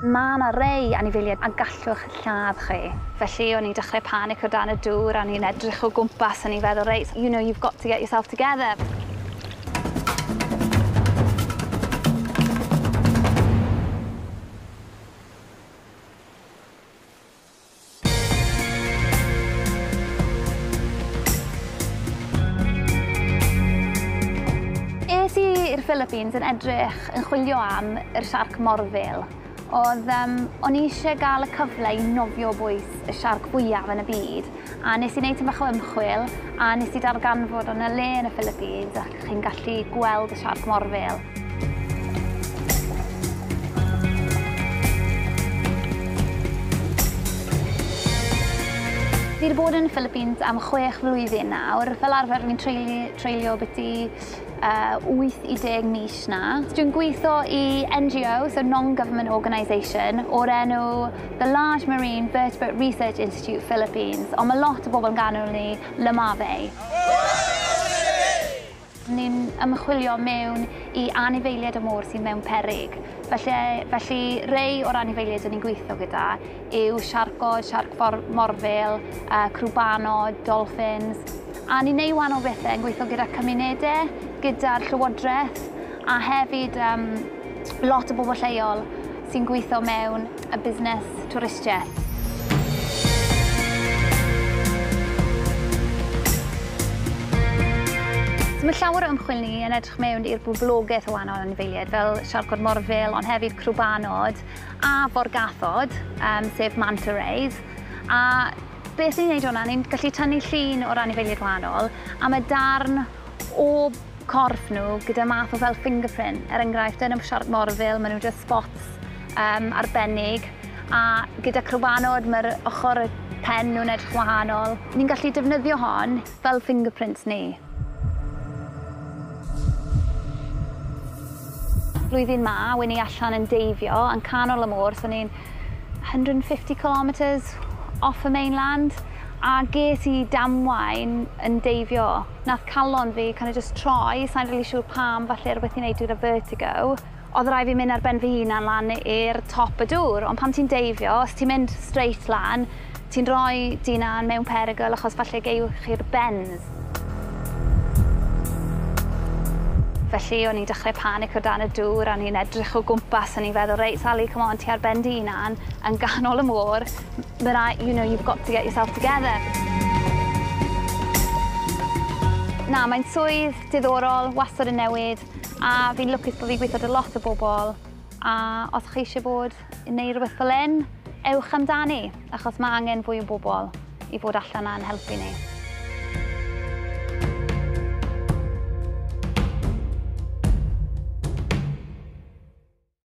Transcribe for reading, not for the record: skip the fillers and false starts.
Mae yna rei anifeiliaid a gallwch lladd chi. Felly o'n i'n dechrau panic o dan y dŵr, a o'n i'n edrych o gwmpas, a o'n i'n feddwl, reit, you know, you've got to get yourself together. Es i i'r Philippines yn edrych yn chwilio am yr siarc morfil. O'n i eisiau gael y cyfle i nofio bwys y siarc fwyaf yn y byd, a nes i wneud yn bach o ymchwil, a nes i darganfod yn y le yn y Philippines ac chi'n gallu gweld y siarc morfil. Fi wedi bod yn y Philippines am 6 flwyddyn nawr. Fel arfer fi'n treulio byti 8 i 10 mis na. Dwi'n gweithio i NGO, so non-government organisation, o'r enw The Large Marine Vertebrate Research Institute Philippines, ond mae lot o bobl yn ganol ni Mae. Ni'n ymchwilio mewn i anifeiliaid y môr sy'n mewn peryg. Felly rei o'r anifeiliaid ni'n gweithio gyda yw Siarcod, siarc morfil, Chrwbanod, dolphins. A ni'n neud wahanol bethau yn gweithio gyda cymunedau, gyda'r llywodraeth, a hefyd lot o bobl lleol sy'n gweithio mewn y busnes twristiaeth. Mae llawer o ymchwil ni yn edrych mewn i'r boblogaeth o wahanol anifeiliaid fel siarcod morfil, ond hefyd Chrwbanod a forgathod, sef manta rays. A beth ni'n neud hwnna, ni'n gallu tynnu llun o'r anifeiliaid wahanol, a mae darn o corff nhw gyda math o fel fingerprint. Enghraifft, yn y siarc morfil, maen nhw just spots arbennig, a gyda Chrwbanod mae'r ochr y pen nhw'n edrych wahanol. Ni'n gallu defnyddio hon fel fingerprints ni. Flwyddyn ma, wyn i allan yn deifio yn canol y môr, so ni'n 150 kilometres off y mainland, a ges i damwain yn deifio. Nath calon fi kind of just troi, sa'n rili siŵr pam, falle rhywbeth i wneud gyda vertigo. Oedd rhaid fi mynd ar ben fy hunan lan i'r top y dŵr, ond pan ti'n deifio, os ti'n mynd straight lan, ti'n rhoi dinan mewn perygl achos falle gewch chi'r bends. Felly o'n i'n dechrau panic o dan y dŵr, a o'n i'n edrych o gwmpas, a o'n i'n feddwl, reit, Sally, come on, ti ar ben dy hunan, yn ganol y môr, you know, you've got to get yourself together. Na, mae'n swydd diddorol, wastad yn newid, a fi'n lwcus bod fi'n gweithio â lot o bobl, a os chi eisiau bod yn neud rhywbeth fel hyn, ewch amdani, achos mae angen fwy o bobl i fod allan a'n helpu ni.